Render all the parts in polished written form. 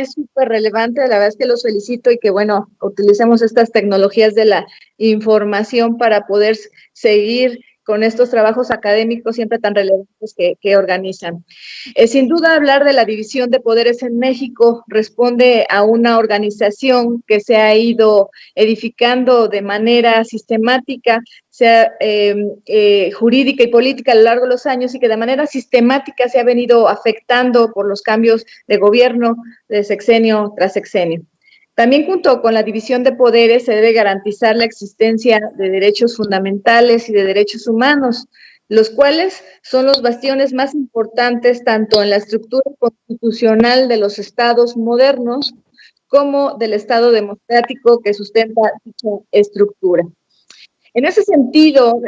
es súper relevante, la verdad es que los felicito y que, bueno, utilicemos estas tecnologías de la información para poder seguir con estos trabajos académicos siempre tan relevantes que organizan. Sin duda, hablar de la división de poderes en México responde a una organización que se ha ido edificando de manera sistemática, sea jurídica y política a lo largo de los años y que de manera sistemática se ha venido afectando por los cambios de gobierno de sexenio tras sexenio. También junto con la división de poderes se debe garantizar la existencia de derechos fundamentales y de derechos humanos, los cuales son los bastiones más importantes tanto en la estructura constitucional de los estados modernos como del Estado democrático que sustenta dicha estructura. En ese sentido,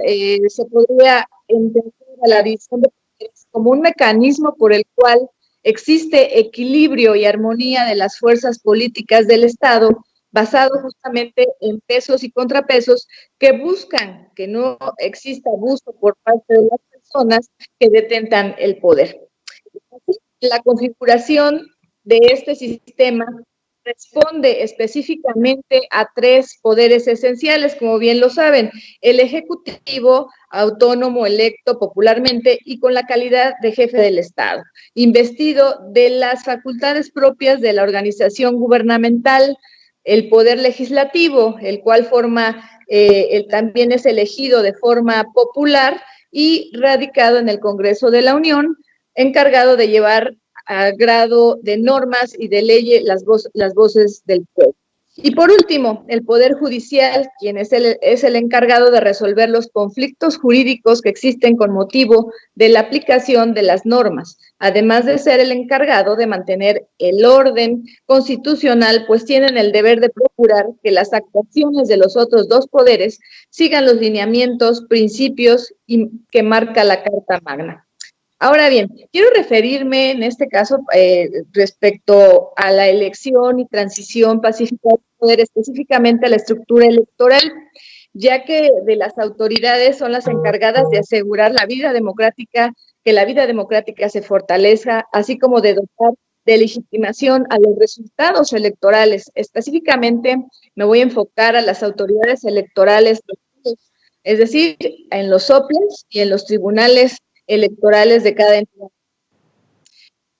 se podría entender a la división de poderes como un mecanismo por el cual existe equilibrio y armonía de las fuerzas políticas del Estado, basado justamente en pesos y contrapesos que buscan que no exista abuso por parte de las personas que detentan el poder. La configuración de este sistema responde específicamente a tres poderes esenciales, como bien lo saben: el ejecutivo, autónomo, electo popularmente y con la calidad de jefe del Estado, investido de las facultades propias de la organización gubernamental; el poder legislativo, el cual también es elegido de forma popular y radicado en el Congreso de la Unión, encargado de llevar a grado de normas y de leyes las voces del pueblo. Y por último, el Poder Judicial, quien es el encargado de resolver los conflictos jurídicos que existen con motivo de la aplicación de las normas, además de ser el encargado de mantener el orden constitucional, pues tienen el deber de procurar que las actuaciones de los otros dos poderes sigan los lineamientos, principios que marca la Carta Magna. Ahora bien, quiero referirme en este caso respecto a la elección y transición pacífica del poder, específicamente a la estructura electoral, ya que de las autoridades son las encargadas de asegurar la vida democrática, que la vida democrática se fortalezca, así como de dotar de legitimación a los resultados electorales. Específicamente me voy a enfocar a las autoridades electorales, es decir, en los soples y en los tribunales electorales de cada entidad.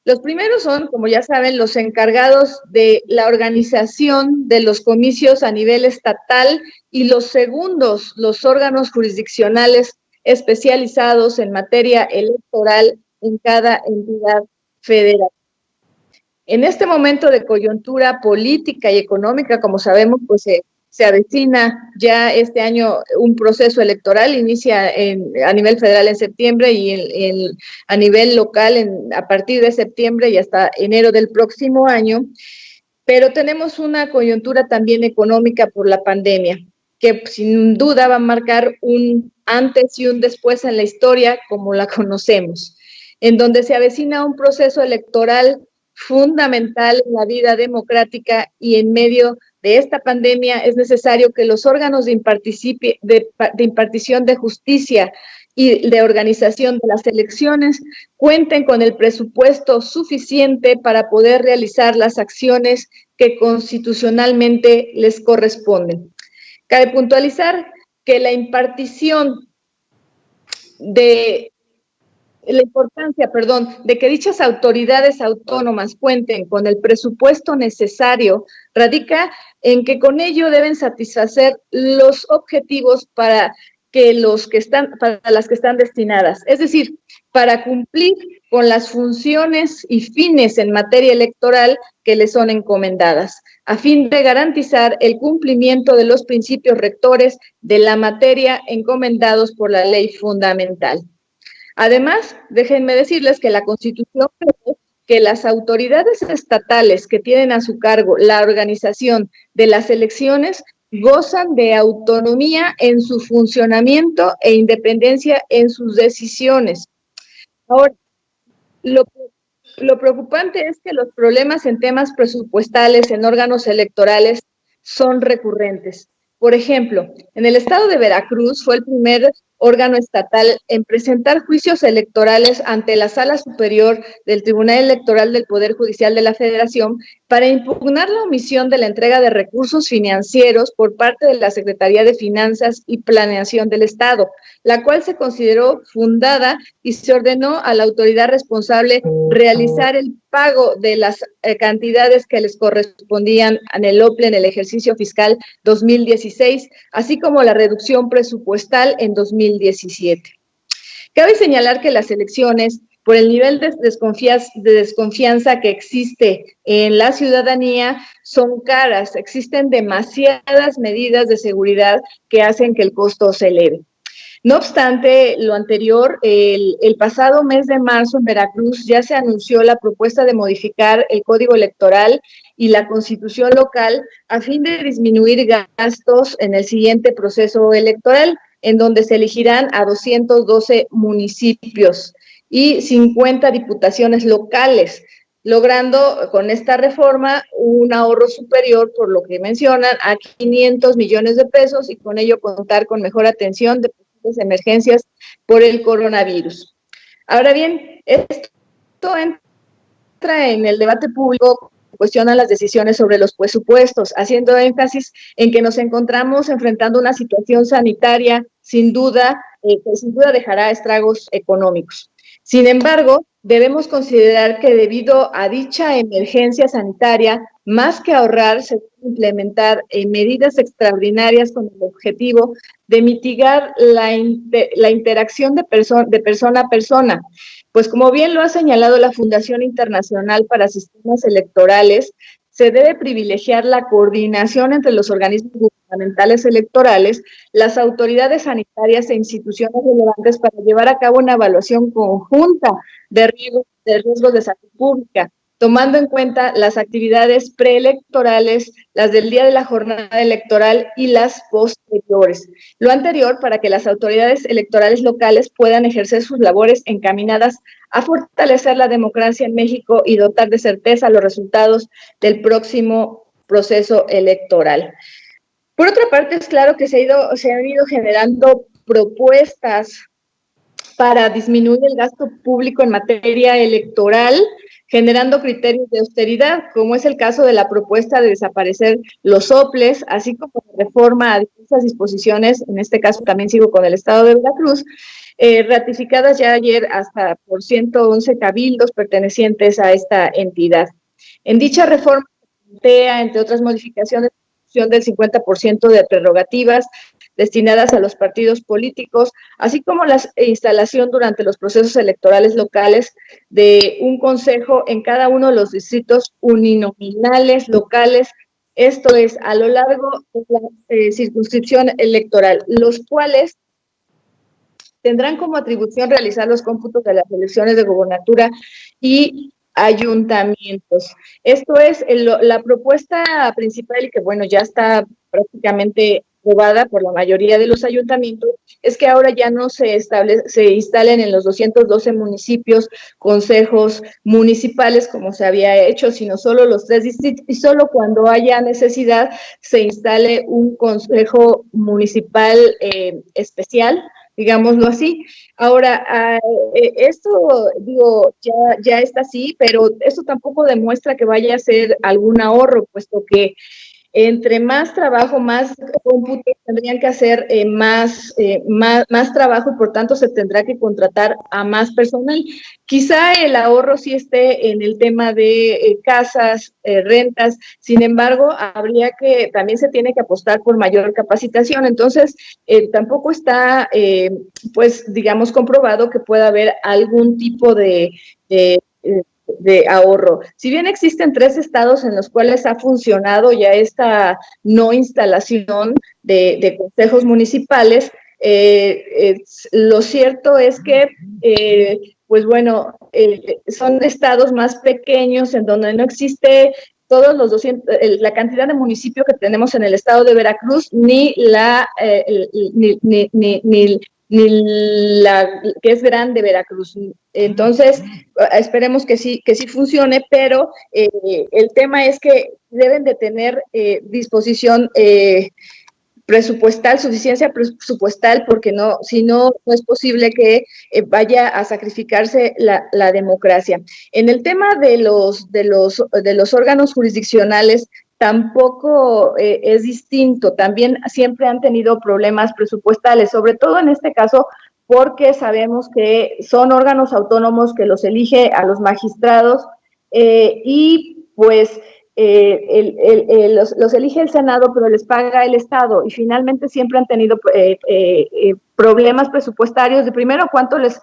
Los primeros son, como ya saben, los encargados de la organización de los comicios a nivel estatal, y los segundos, los órganos jurisdiccionales especializados en materia electoral en cada entidad federal. En este momento de coyuntura política y económica, como sabemos, pues se avecina ya este año un proceso electoral, inicia a nivel federal en septiembre y a nivel local a partir de septiembre y hasta enero del próximo año, pero tenemos una coyuntura también económica por la pandemia, que sin duda va a marcar un antes y un después en la historia como la conocemos, en donde se avecina un proceso electoral fundamental en la vida democrática, y en medio de esta pandemia es necesario que los órganos de impartición de justicia y de organización de las elecciones cuenten con el presupuesto suficiente para poder realizar las acciones que constitucionalmente les corresponden. Cabe puntualizar que la importancia de que dichas autoridades autónomas cuenten con el presupuesto necesario radica en que con ello deben satisfacer los objetivos para las que están destinadas, es decir, para cumplir con las funciones y fines en materia electoral que les son encomendadas, a fin de garantizar el cumplimiento de los principios rectores de la materia encomendados por la ley fundamental. Además, déjenme decirles que la Constitución prevé que las autoridades estatales que tienen a su cargo la organización de las elecciones gozan de autonomía en su funcionamiento e independencia en sus decisiones. Ahora, lo preocupante es que los problemas en temas presupuestales en órganos electorales son recurrentes. Por ejemplo, en el estado de Veracruz fue el primer órgano estatal en presentar juicios electorales ante la Sala Superior del Tribunal Electoral del Poder Judicial de la Federación para impugnar la omisión de la entrega de recursos financieros por parte de la Secretaría de Finanzas y Planeación del Estado, la cual se consideró fundada y se ordenó a la autoridad responsable realizar el pago de las cantidades que les correspondían en el OPLE en el ejercicio fiscal 2016, así como la reducción presupuestal en 2017. Cabe señalar que las elecciones, por el nivel de desconfianza que existe en la ciudadanía, son caras, existen demasiadas medidas de seguridad que hacen que el costo se eleve. No obstante lo anterior, el pasado mes de marzo en Veracruz ya se anunció la propuesta de modificar el Código Electoral y la Constitución local a fin de disminuir gastos en el siguiente proceso electoral, en donde se elegirán a 212 municipios y 50 diputaciones locales, logrando con esta reforma un ahorro superior, por lo que mencionan, a 500 millones de pesos y con ello contar con mejor atención de emergencias por el coronavirus. Ahora bien, esto entra en el debate público, cuestiona las decisiones sobre los presupuestos, haciendo énfasis en que nos encontramos enfrentando una situación sanitaria sin duda, que sin duda dejará estragos económicos. Sin embargo, debemos considerar que debido a dicha emergencia sanitaria, más que ahorrar, se deben implementar medidas extraordinarias con el objetivo de mitigar la interacción de persona a persona. Pues como bien lo ha señalado la Fundación Internacional para Sistemas Electorales, se debe privilegiar la coordinación entre los organismos gubernamentales electorales, las autoridades sanitarias e instituciones relevantes para llevar a cabo una evaluación conjunta de riesgos de salud pública, tomando en cuenta las actividades preelectorales, las del día de la jornada electoral y las posteriores. Lo anterior para que las autoridades electorales locales puedan ejercer sus labores encaminadas a fortalecer la democracia en México y dotar de certeza los resultados del próximo proceso electoral. Por otra parte, es claro que se han ido generando propuestas para disminuir el gasto público en materia electoral, generando criterios de austeridad, como es el caso de la propuesta de desaparecer los OPLES, así como la reforma a diversas disposiciones, en este caso también sigo con el Estado de Veracruz, ratificadas ya ayer hasta por 111 cabildos pertenecientes a esta entidad. En dicha reforma se plantea, entre otras modificaciones, la reducción del 50% de prerrogativas destinadas a los partidos políticos, así como la instalación durante los procesos electorales locales de un consejo en cada uno de los distritos uninominales locales, esto es, a lo largo de la circunscripción electoral, los cuales tendrán como atribución realizar los cómputos de las elecciones de gobernatura y ayuntamientos. Esto es la propuesta principal y que, bueno, ya está prácticamente aprobada por la mayoría de los ayuntamientos, es que ahora ya no se instalen en los 212 municipios consejos municipales como se había hecho, sino solo los 3 distritos y solo cuando haya necesidad se instale un consejo municipal especial, digámoslo así. Ahora, esto, digo, ya está así, pero eso tampoco demuestra que vaya a ser algún ahorro, puesto que entre más trabajo, más cómputos tendrían que hacer más trabajo y por tanto se tendrá que contratar a más personal. Quizá el ahorro sí esté en el tema de casas, rentas, sin embargo, también se tiene que apostar por mayor capacitación, entonces tampoco está, pues, digamos, comprobado que pueda haber algún tipo de ahorro. Si bien existen 3 estados en los cuales ha funcionado ya esta no instalación de consejos municipales, lo cierto es que, pues bueno, son estados más pequeños en donde no existe todos los 200, la cantidad de municipios que tenemos en el estado de Veracruz, ni la que es grande Veracruz. Entonces, esperemos que sí funcione, pero el tema es que deben de tener disposición presupuestal, suficiencia presupuestal, porque si no es posible que vaya a sacrificarse la democracia. En el tema de los órganos jurisdiccionales, tampoco es distinto. También siempre han tenido problemas presupuestales, sobre todo en este caso porque sabemos que son órganos autónomos que los elige a los magistrados y pues los elige el Senado, pero les paga el Estado, y finalmente siempre han tenido problemas presupuestarios. De primero, cuánto les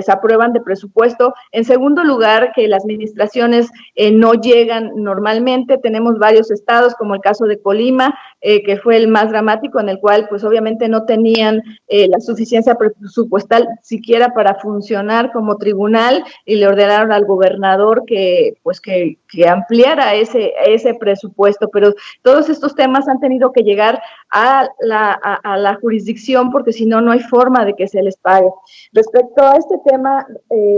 aprueban de presupuesto. En segundo lugar, que las administraciones no llegan normalmente. Tenemos varios estados, como el caso de Colima, que fue el más dramático, en el cual pues obviamente no tenían la suficiencia presupuestal siquiera para funcionar como tribunal, y le ordenaron al gobernador que ampliara ese presupuesto. Pero todos estos temas han tenido que llegar a la jurisdicción, porque si no, no hay forma de que se les pague. Respecto a este tema,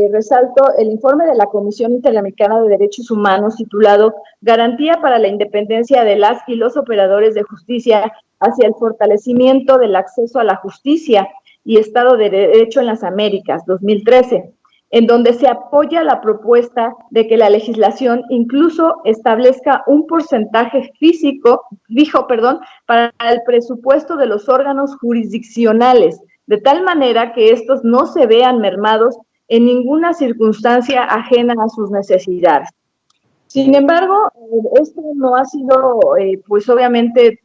resalto el informe de la Comisión Interamericana de Derechos Humanos titulado Garantía para la Independencia de las y los Operadores de Justicia hacia el fortalecimiento del acceso a la justicia y Estado de Derecho en las Américas, 2013, en donde se apoya la propuesta de que la legislación incluso establezca un porcentaje fijo, para el presupuesto de los órganos jurisdiccionales, de tal manera que estos no se vean mermados en ninguna circunstancia ajena a sus necesidades. Sin embargo, esto no ha sido, pues obviamente,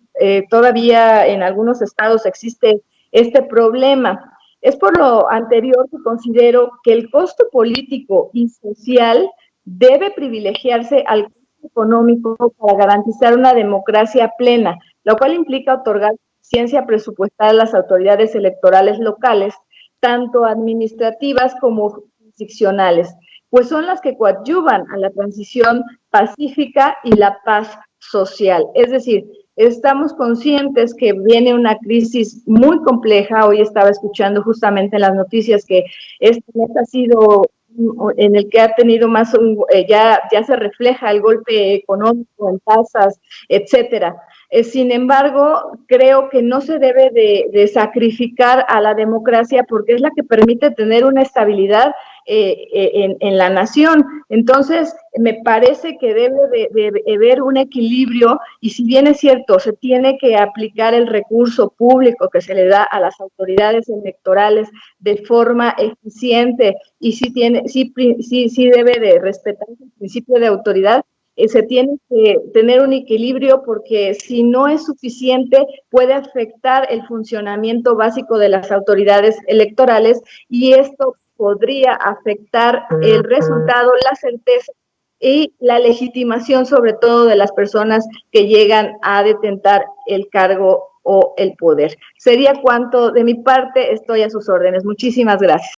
todavía en algunos estados existe este problema. Es por lo anterior que considero que el costo político y social debe privilegiarse al costo económico para garantizar una democracia plena, lo cual implica otorgar ciencia presupuestal a las autoridades electorales locales, tanto administrativas como jurisdiccionales, pues son las que coadyuvan a la transición pacífica y la paz social. Es decir, estamos conscientes que viene una crisis muy compleja. Hoy estaba escuchando justamente en las noticias que este mes ha sido en el que ha tenido más, ya se refleja el golpe económico en tasas, etcétera. Sin embargo, creo que no se debe de sacrificar a la democracia, porque es la que permite tener una estabilidad en la nación. Entonces, me parece que debe de haber un equilibrio, y si bien es cierto, se tiene que aplicar el recurso público que se le da a las autoridades electorales de forma eficiente, y sí debe de respetar el principio de autoridad, se tiene que tener un equilibrio, porque si no es suficiente puede afectar el funcionamiento básico de las autoridades electorales, y esto podría afectar el resultado, la certeza y la legitimación, sobre todo de las personas que llegan a detentar el cargo o el poder. Sería cuanto de mi parte. Estoy a sus órdenes. Muchísimas gracias.